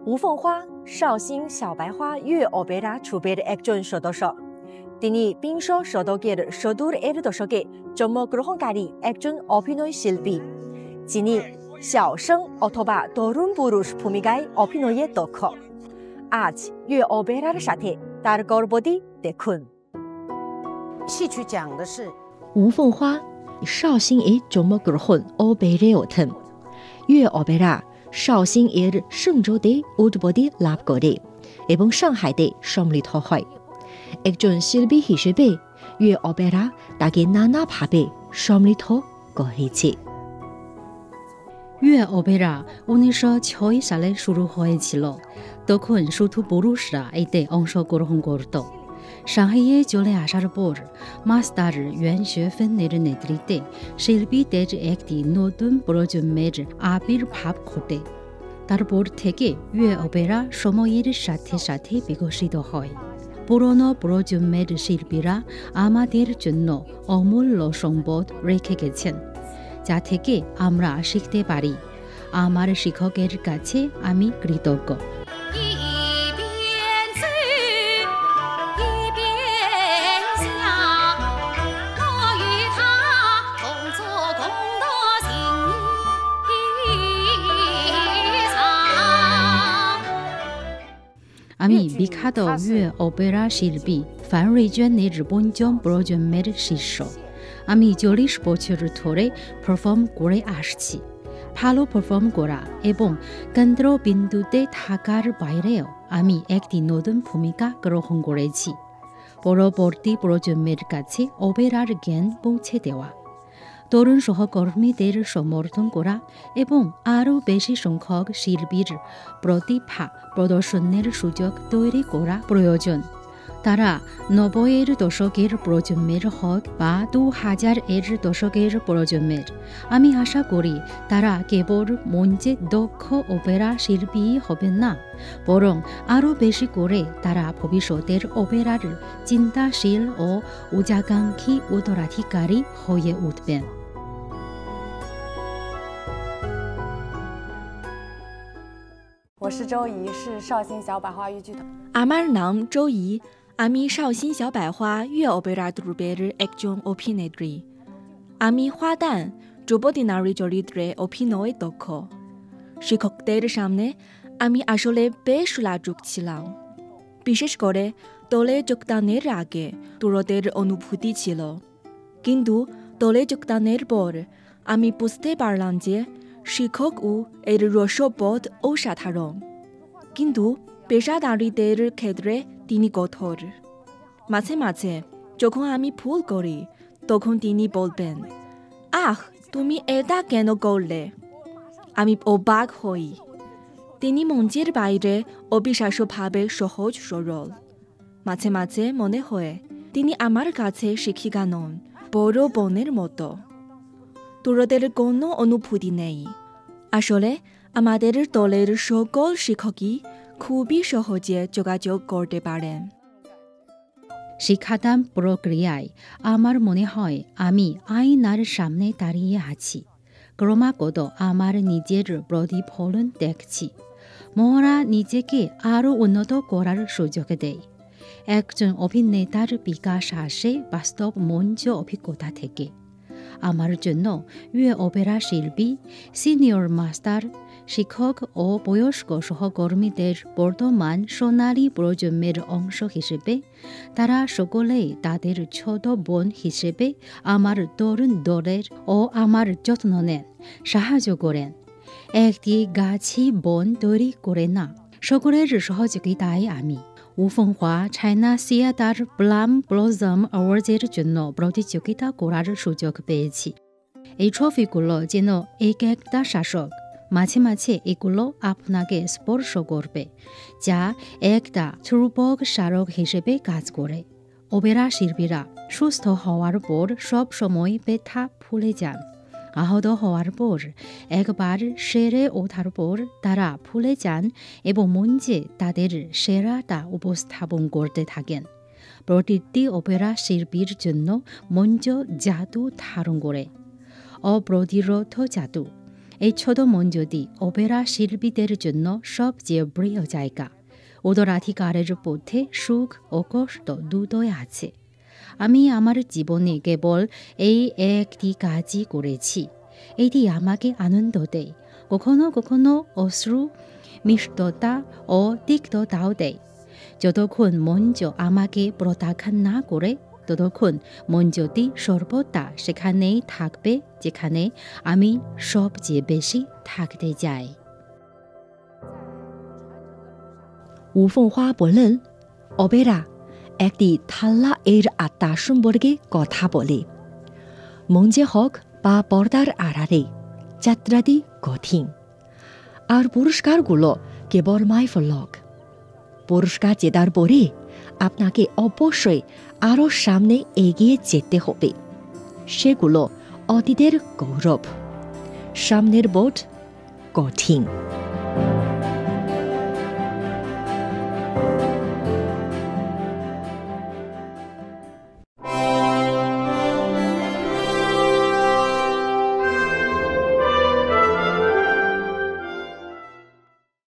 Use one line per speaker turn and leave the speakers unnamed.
吴凤花绍兴小白花粤어베라 주베르 액존 서도서 তিনি বিংশ শতকের সদূর এর দশকে জন্মগ্রহণকারী একজন অভিনয় শিল্পী যিনি 샤오성 অথবা তরুণ পুরুষ ভূমিকায় অভিনয়ে দক্ষ আজ粤어베라র সাথে তার গর্বটি দেখুন
戏曲讲的是
吴凤花绍兴의 জন্মগ্রহণ 어베레어튼粤어베라绍兴의 승조대 উদ্বোধী লাভ করে এবং 상하ইতে সম্মিলিত হয় একজন শিল্পী হিসেবে粤অপেরা তাকে নানাভাবে সমৃদ্ধ করেছে
粤অপেরা 1906 সালে শুরু হয়েছিল তখন শুধু পুরুষরা এতে অংশগ্রহণ করত সাংহাইয়ে চলে আসার পর মাস্টার yuan xuefenের নেতৃত্বে শিল্পীদের একটি নতুন প্রজন্মের আবির্ভাব ঘটে তারপর থেকে粤অপেরা সময়ের সাথে সাথে বিকশিত হয় পুরনো প্রজন্মের শিল্পীরা আমাদের জন্য অমূল্য সম্পদ রেখে গেছেন যা থেকে আমরা শিখতে পারি আমার শিক্ষকের কাছে আমি কৃতজ্ঞ আমি বিখ্যাত粤অপেরা শিল্পী ফান রিজনের পঞ্চম প্রজন্মের শিষ্য আমি 40 বছর ধরে পারফর্ম করে আসছি ভালো পারফর্ম করা এবং কেন্দ্রবিন্দুতে থাকার বাইরেও আমি একটি নতুন ভূমিকা গ্রহণ করেছি পরবর্তী প্রজন্মের কাছে অপেরার জ্ঞান পৌঁছে দেওয়া তরুণ সহকর্মীদের সমর্থন করা এবং আরও বেশি সংখ্যক শিল্পীর প্রতিভা প্রদর্শনের সুযোগ তৈরি করা প্রয়োজন তারা 90-এর দশকের প্রজন্মের হোক বা 2000-এর দশকের প্রজন্মের আমি আশা করি তারা কেবল মঞ্চে দক্ষ অপেরা শিল্পী হবেন না বরং আরও বেশি করে তারা ভবিষ্যতের অপেরার চিন্তাশীল ও উচ্চাকাঙ্ক্ষী উত্তরাধিকারী হয়ে উঠবেন
আমার নাম周怡 আমি绍兴小百花粤অপেরা গ্রুপের একজন অভিনেত্রী আমি 화단 যুবদিনারী চরিত্রে অভিনয়ে দক্ষ শিক্ষকদের সামনে আমি আসলে বেশ লাজুক ছিলাম বিশেষ করে দলে যোগদানের আগে দূরত্বের অনুভূতি ছিল কিন্তু দলে যোগদানের পর আমি বুঝতে পারলাম যে শিক্ষক ও এর রসবোধ অসাধারণ কিন্তু পেশাদারিদের ক্ষেত্রে তিনি কঠোর মাঝে মাঝে যখন আমি ভুল করি তখন তিনি বলবেন আহ তুমি এটা কেন করলে আমি অবাক হই তিনি মঞ্চের বাইরে অবিশ্বাস্যভাবে সহজ সরল মাঝে মাঝে মনে হয় তিনি আমার কাছে শিক্ষিকা নন বড় বোনের মতো দূরত্বের কোনো অনুভূতি নেই আসলে আমাদের দলের সকল শিক্ষকই খুবই সহজে যোগাযোগ করতে পারেন
শিক্ষাদান প্রক্রিয়ায় আমার মনে হয় আমি আয়নার সামনে দাঁড়িয়ে আছি ক্রমাগত আমার নিজের প্রতিফলন দেখছি মহড়া নিজেকে আরও উন্নত করার সুযোগ দেয় একজন অভিনেতার বিকাশ আসে বাস্তব মঞ্চ অভিজ্ঞতা থেকে আমার জন্য粤অপেরা শিল্পী সিনিয়র মাস্টার শিক্ষক ও বয়স্ক সহকর্মীদের বর্তমান সোনালী প্রজন্মের অংশ হিসেবে তারা সকলেই তাদের ছোট বোন হিসেবে আমার তরুণ দলের ও আমার যত্ন নেন সাহায্য করেন একটি গাছি বন তৈরি করে না সকলের সহযোগিতায় আমি 吴凤华 চায়না থিয়েটার প্লাম ব্লসম অ্যাওয়ার্ডের জন্য প্রতিযোগিতা করার সুযোগ পেয়েছি এই ট্রফিগুলো যেন এক একটা শাসক মাঝে মাঝে এগুলো আপনাকে স্পর্শ করবে যা একটা ধ্রুবক স্মারক হিসেবে কাজ করে অপেরা শিল্পীরা সুস্থ হওয়ার পর সব সময় ব্যথা ভুলে যান আহত হওয়ার পর একবার সেরে ওঠার পর তারা ভুলে যান এবং মঞ্চে তাদের সেরাটা উপস্থাপন করতে থাকেন প্রতিটি অপেরা শিল্পীর জন্য মঞ্চ জাদু ধারণ করে অপ্রতিরোধ জাদু এই ছোট মঞ্জুটি অপেরা শিল্পীদের জন্য সবচেয়ে প্রিয় জায়গা। উত্তরাধিকারের পথে সুখ ও কষ্ট দুটোই আছে। আমি আমার জীবনে কেবল এই একটি কাজই করেছি। এটি আমাকে আনন্দ দেয়, কখনো কখনো অশ্রু, মিষ্টতা ও তিক্ততাও দেয়। যতক্ষণ মঞ্চ আমাকে প্রত্যাখ্যান না করে, ততক্ষণ মঞ্চটি সর্বদা সেখানেই থাকবে যেখানে আমি সবচেয়ে বেশি থাকতে চাই।
吴凤花বললেন, অপেরা একটি থাল্লা এর আত্মা সম্পর্কে কথা বলে। মঞ্চে হোক বা পর্দার আড়ালে যাত্রাটি কঠিন, আর পুরস্কারগুলো কেবল মাইফলক। পুরস্কার জেতার পরে আপনাকে অবশ্যই আরও সামনে এগিয়ে যেতে হবে। সেগুলো অতীতের গৌরব। সামনের বোট কঠিন।